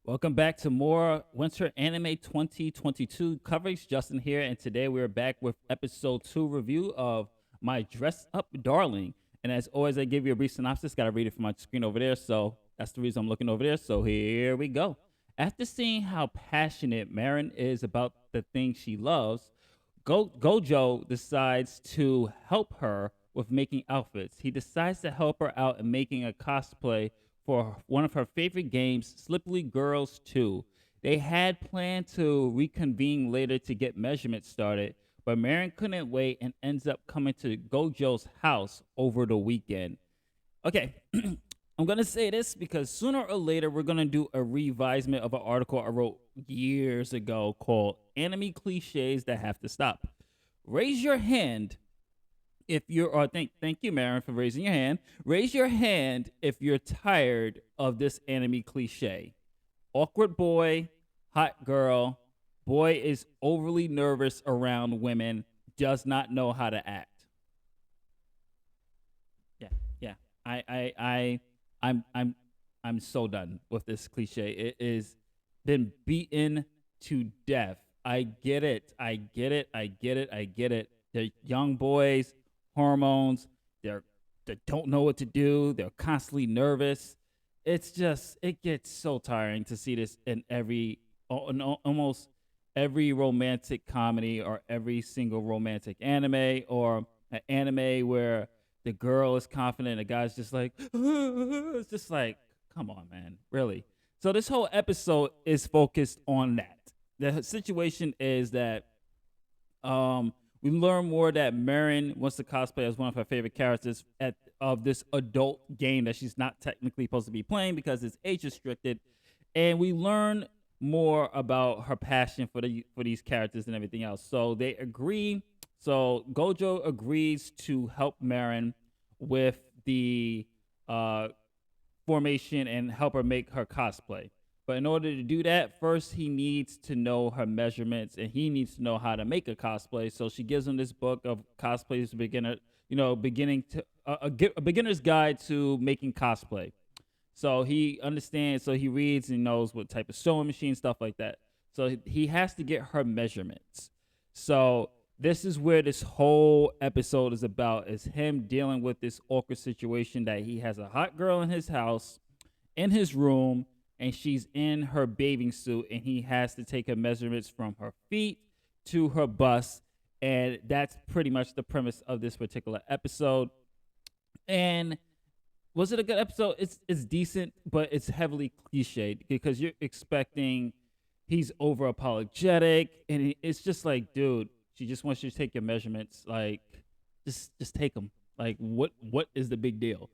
Welcome back to more Winter Anime 2022 coverage. Justin here, and today we're back with episode 2 review of My Dress Up Darling. And as always, I give you a brief synopsis. Got to read it from my screen over there, so that's the reason I'm looking over there. So here we go. After seeing how passionate Marin is about the thing she loves, Gojo decides to help her with making outfits. He decides to help her out in making a cosplay for one of her favorite games, Slippery Girls 2. They had planned to reconvene later to get measurements started, but Marin couldn't wait and ends up coming to Gojo's house over the weekend. Okay, I'm gonna say this because sooner or later we're gonna do a revisement of an article I wrote years ago called "Anime Cliches That Have to Stop." Raise your hand if you're, or thank you, Marin, for raising your hand. Raise your hand if you're tired of this anime cliche. Awkward boy, hot girl, boy is overly nervous around women, does not know how to act. Yeah, yeah. I'm I'm so done with this cliche. It is been beaten to death. I get it. I get it. I get it. I get it. They're young boys, hormones. They're they don't know what to do. They're constantly nervous. It's just it gets so tiring to see this in almost every romantic comedy or every single romantic anime or an anime where the girl is confident, the guy's just like, it's just like, come on, man, really. So this whole episode is focused on that. The situation is that we learn more that Marin wants to cosplay as one of her favorite characters of this adult game that she's not technically supposed to be playing because it's age restricted, and we learn more about her passion for these characters and everything else. So they agree. So Gojo agrees to help Marin with the uh, formation and help her make her cosplay. But in order to do that, first he needs to know her measurements and he needs to know how to make a cosplay. So she gives him this book of cosplays beginner, beginning to a beginner's guide to making cosplay. So he understands. So he reads and knows what type of sewing machine, stuff like that. So he has to get her measurements. So this is where this whole episode is about: is him dealing with this awkward situation that he has a hot girl in his house, in his room, and she's in her bathing suit, and he has to take her measurements from her feet to her bust. And that's pretty much the premise of this particular episode. And was it a good episode? It's decent, but it's heavily cliched because you're expecting he's over apologetic, and it's just like, dude, she just wants you to take your measurements. Like, just take them. Like, what is the big deal?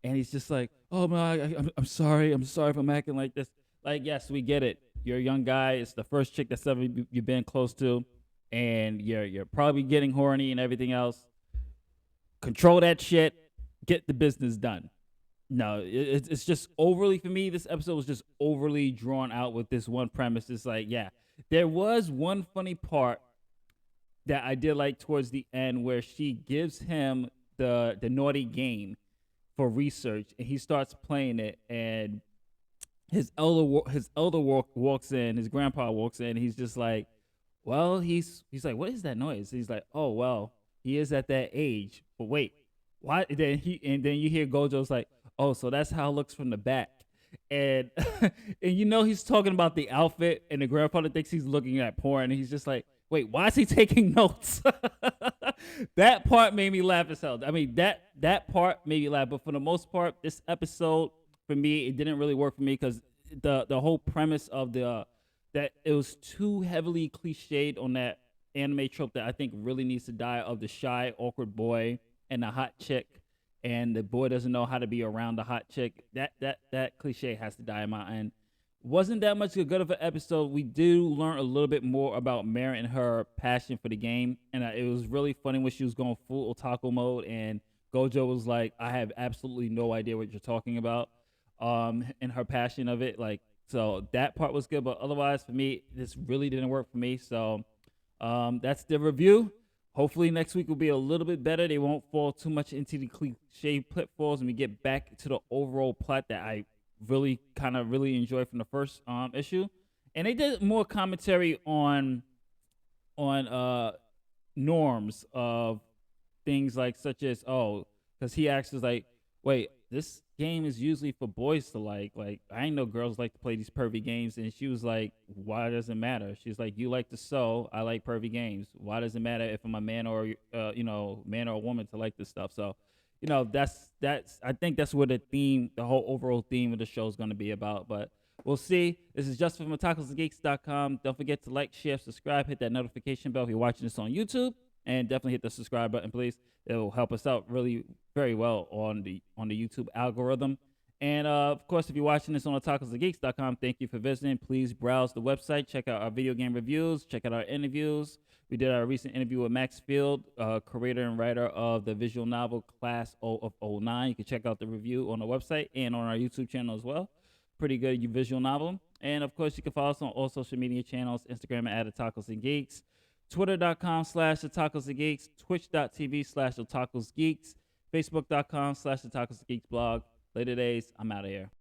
And he's just like, oh man, I'm sorry. I'm sorry if I'm acting like this. Like, yes, we get it. You're a young guy. It's the first chick that's ever you've been close to, and you're probably getting horny and everything else. Control that shit. Get the business done. No, it's just overly for me. This episode was just overly drawn out with this one premise. It's like, yeah, there was one funny part that I did like towards the end where she gives him the naughty game for research, and he starts playing it, and walks in, his grandpa walks in, and he's just like, well, he's like, what is that noise? He's like, oh well, he is at that age, but wait, why? Then you hear Gojo's like, oh, so that's how it looks from the back. And and he's talking about the outfit, and the grandfather thinks he's looking at porn, and he's just like, wait, why is he taking notes? That part made me laugh as hell. I mean, that part made me laugh, but for the most part, this episode for me, it didn't really work for me because the whole premise of the that it was too heavily cliched on that anime trope that I think really needs to die, of the shy, awkward boy and the hot chick, and the boy doesn't know how to be around the hot chick. That cliche has to die in my end. Wasn't that much good of an episode. We do learn a little bit more about Mary and her passion for the game, and it was really funny when she was going full otaku mode, and Gojo was like, "I have absolutely no idea what you're talking about," and her passion of it, like, so that part was good. But otherwise, for me, this really didn't work for me. So, that's the review. Hopefully next week will be a little bit better. They won't fall too much into the cliche pitfalls, and we get back to the overall plot that I really enjoyed from the first issue, and they did more commentary on norms of things like such as, oh, because he asks us like, wait, this game is usually for boys to like I ain't know girls like to play these pervy games, and she was like, why does it matter? She's like, you like to sew, I like pervy games. Why does it matter if I'm a man or man or a woman to like this stuff? So that's I think that's what the whole overall theme of the show is going to be about. But we'll see. This is just from otakusandgeeks.com. Don't forget to like, share, subscribe, hit that notification bell if you're watching this on YouTube, and definitely hit the subscribe button, please. It will help us out really very well on the YouTube algorithm. And of course, if you're watching this on otakusandgeeks.com, thank you for visiting. Please browse the website, check out our video game reviews, check out our interviews. We did our recent interview with Max Field, creator and writer of the visual novel Class O of '09. You can check out the review on the website and on our YouTube channel as well. Pretty good visual novel. And of course, you can follow us on all social media channels, Instagram at Otakus and Geeks, Twitter.com/Otakus and Geeks, Twitch.tv/Otakus Geeks, Facebook.com/Otakus Geeks blog. Later days, I'm out of here.